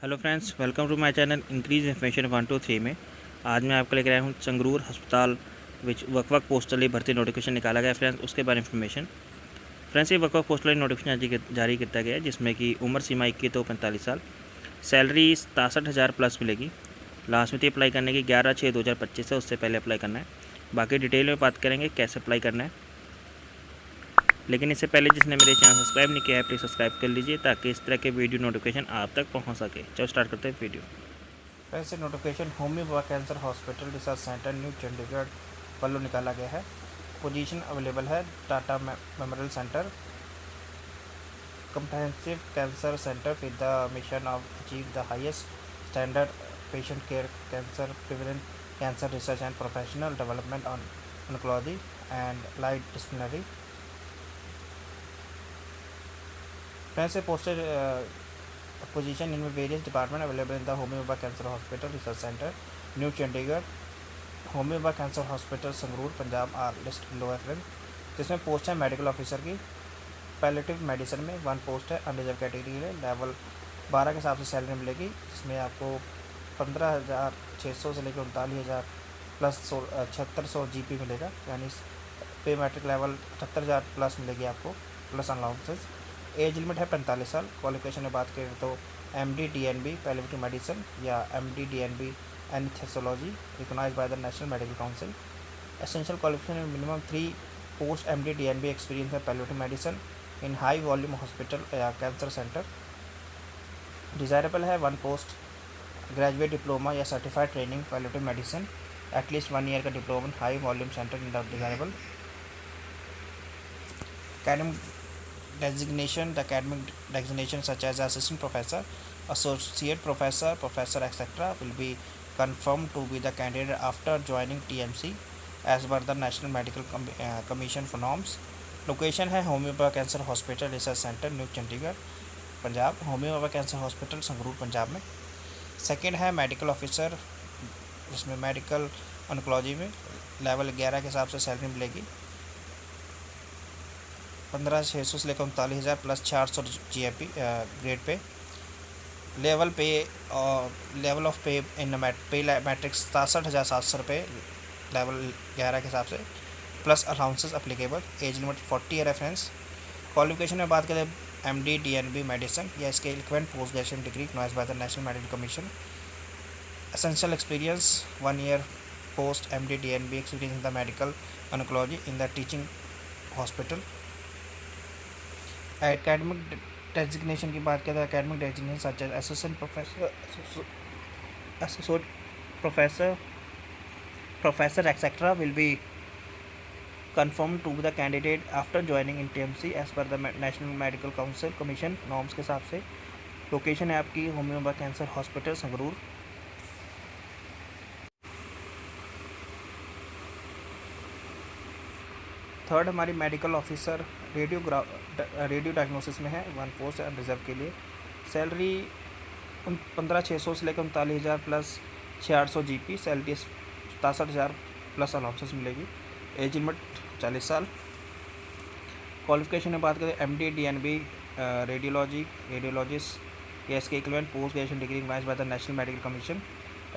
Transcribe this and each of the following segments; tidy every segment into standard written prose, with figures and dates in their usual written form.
Hello friends, welcome to my channel increase information 123 में। आज मैं आपको लेकर आया हूँ संगरूर अस्पताल विच वक पोस्टल भर्ती नोटिफिकेशन निकाला गया फ्रेंड्स, उसके बारे में इन्फॉर्मेशन। फ्रेंड्स, ये वक पोस्टल नोटिफिकेशन जारी किया गया है जिसमें कि उम्र सीमा 21 तो 45 साल, सैलरी 67,000 प्लस मिलेगी। लास्ट में थी अप्लाई करने की 11/6/2025 है, उससे पहले अप्लाई करना है। बाकी डिटेल में बात करेंगे कैसे अप्लाई करना है, लेकिन इससे पहले जिसने मेरे चैनल सब्सक्राइब नहीं किया है प्लीज़ सब्सक्राइब कर लीजिए ताकि इस तरह के वीडियो नोटिफिकेशन आप तक पहुँच सके। चलो स्टार्ट करते हैं वीडियो। वैसे notification Homi Bhabha cancer hospital research centre new Chandigarh वालों निकाला गया है। पोजीशन अवेलेबल है Tata memorial centre, comprehensive cancer center with the mission of achieve the highest standard patient care, cancer prevalent cancer research and professional development on oncology and light disciplinary. वैसे posted position in various department available in the Homi Baba Cancer Hospital Research Center, New Chandigarh, Homi Bhabha cancer hospital Sangrur Punjab आर लिस्ट लो एफ, जिसमें post है medical officer की। Palliative medicine में 1 post है अनरिजर्व कैटेगरी में, लेवल 12 के हिसाब से सैलरी मिलेगी, जिसमें आपको 15,600 से लेकर 39,000 प्लस 7600 GP मिलेगा, यानी पे मैट्रिक लेवल 78,000 प्लस मिलेगी आपको, प्लस अलाउंसेस। एज लिमिट है 45 साल। क्वालिफिकेशन में बात करें तो MD DNB पैलेटिव मेडिसिन या MD DNB anaesthesiology recognised by the national medical council. Essential qualification में minimum 3 post MD DNB experience है palliative medicine in high volume hospital या कैंसर सेंटर। डिज़ायरेबल है 1 पोस्ट ग्रेजुएट डिप्लोमा या certified training palliative medicine, at least 1 year का diploma in high volume centre in the desirable. academic designation, the academic designation such as assistant professor, associate professor, professor etc. will be confirmed to be the candidate after joining TMC as per the National Medical Commission for norms. Location है Homi Bhabha cancer hospital research centre new Chandigarh Punjab, Homi Bhabha cancer hospital Sangrur Punjab में। Second है medical officer, जिसमें medical oncology में level 11 के हिसाब से salary मिलेगी, 15,600 से लेकर 39,000 plus 400 GFP grade pay. Level of पे इन पे मैट्रिक्स 67,700 रुपये लेवल 11 के हिसाब से, plus allowances applicable. Age limit 40 है रेफरेंस। क्वालिफिकेशन में बात करें MD DNB मेडिसिन या इसके equivalent post graduation degree recognised by the national medical commission. Essential experience 1 year post MD DNB experience in the medical oncology in the teaching hospital. Academic designation की बात करें तो academic designation such as assistant professor, associate professor, professor etcetera will be confirmed to the candidate after joining in TMC as per the National Medical Council Commission norms के हिसाब से। Location है आपकी Homi Bhabha cancer hospital Sangrur. Third हमारी medical officer radio diagnosis में है, 1 post है reserve के लिए। सैलरी 15,600 से लेकर 39,000 plus 600 GP, salary 67,000 plus allowances मिलेगी। एज लिमिट 40 साल। क्वालिफिकेशन में बात करें MD DNB रेडियोलॉजिस्ट या इसके equivalent post graduation degree recognised by the national medical Commission.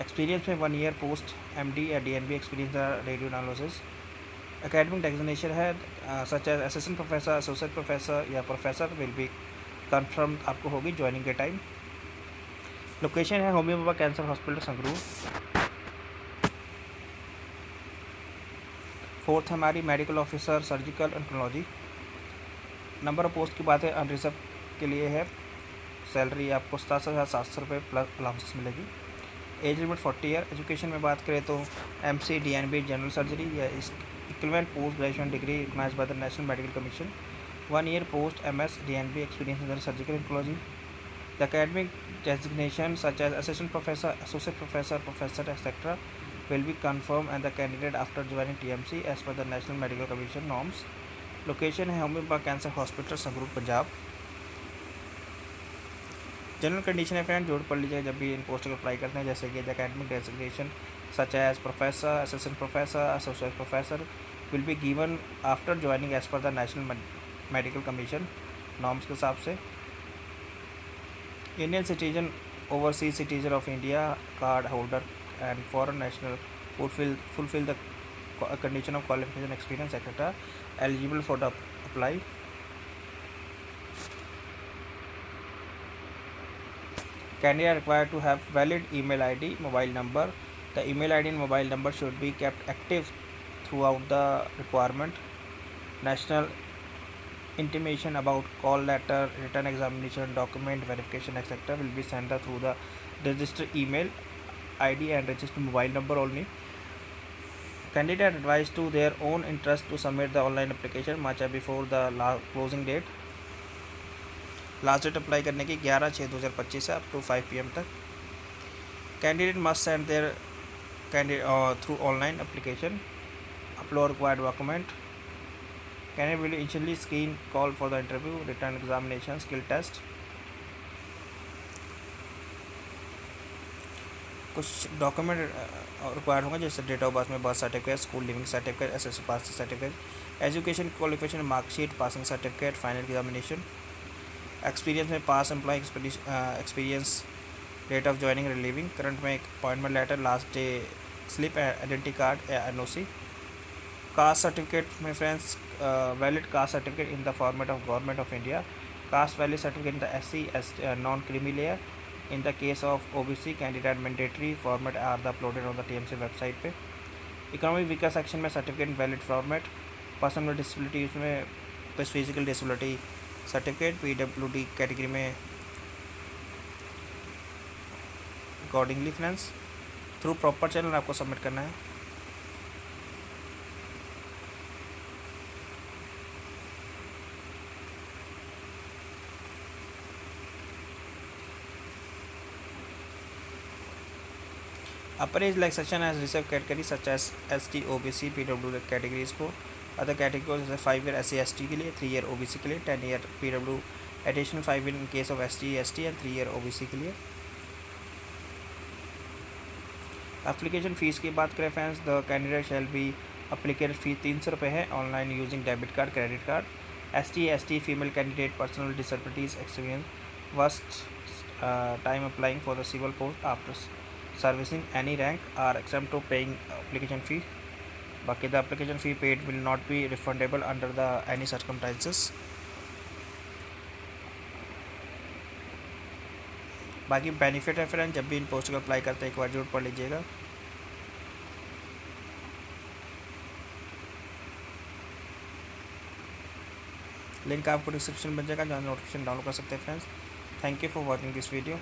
Experience में 1 ईयर पोस्ट MD या DNB experience radio analysis. Academic designation है such as assistant professor, associate professor या प्रोफेसर विल बी कन्फर्म आपको होगी joining के time. Location है Homi Bhabha cancer hospital Sangrur. Fourth हमारी medical officer surgical oncology. Number of post की बात है अनरिजर्व के लिए है। सैलरी आपको 67,700 रुपये प्लस अलाउंसेस मिलेगी। Age limit 40 year. एजुकेशन में बात करें तो MC DNB जनरल सर्जरी या इस equivalent post graduation degree recognised by the national medical commission. 1 year post MS DNB experience in surgical oncology. The academic designation such as assistant professor, associate professor, professor etc. will be confirmed and the candidate after joining TMC as per the National Medical Commission norms. Location है Homi Bhabha cancer hospital Sangrur Punjab. General condition है friend, जोड़ पढ़ लीजिए जब भी इन post को apply करते हैं, जैसे कि the academic designation such as professor, assistant professor, associate professor will be given after joining as per the National Medical Commission norms के हिसाब से। Indian citizen overseas citizen of India, card holder and foreign national fulfill the condition of qualification, experience, etc. eligible for the apply. Candidate required to have valid email ID, mobile number. The email ID and mobile number should be kept active throughout the requirement. National intimation about call letter, written examination, document verification, etc. will be sent through the registered email ID and registered mobile number only. Candidate advised to their own interest to submit the online application much before the closing date. Last date apply करने की 11/6/2025 है up to 5 PM तक. Candidate must send their candidate through online application, upload required document. Candidate will initially screen call for the interview, written examination, skill test. कुछ document required होंगे जैसे date of birth में birth certificate, school leaving certificate, SSC pass certificate, education qualification marksheet, passing certificate, final examination. Experience में past employ experience, date of joining relieving, current में एक appointment letter, last day slip, identity card या NOC. Caste certificate में friends valid caste certificate in the format of government of India. Caste valid certificate in the SC non creamy layer. In the case of OBC candidate mandatory format are the uploaded on the TMC website पे. Economic weaker section में certificate valid format. Person with disability में physical disability certificate. PWD category में accordingly friends through proper channel आपको submit करना है. Upper age relaxation as reserve category such as ST, OBC, PWD categories को. Other category जैसे 5 year SC ST के लिए, 3 year OBC के लिए, 10 year PW additional 5 year in case of ST ST and 3 year OBC के लिए. Application fees की बात करें friends, the candidate shall be application fees 300 रुपये है online using debit card, credit card. ST ST female candidate personal disabilities experience first time applying for the civil post after servicing any rank are except to paying application fee. बाकी the application fee paid will not be refundable under the any circumstances. बाकी benefit है friend, जब भी इन post को apply करते हैं एक बार जरूर पढ़ लीजिएगा. लिंक आपको डिस्क्रिप्शन में मिल जाएगा जहाँ नोटिफिकेशन डाउनलोड कर सकते हैं friends. Thank you for watching this video.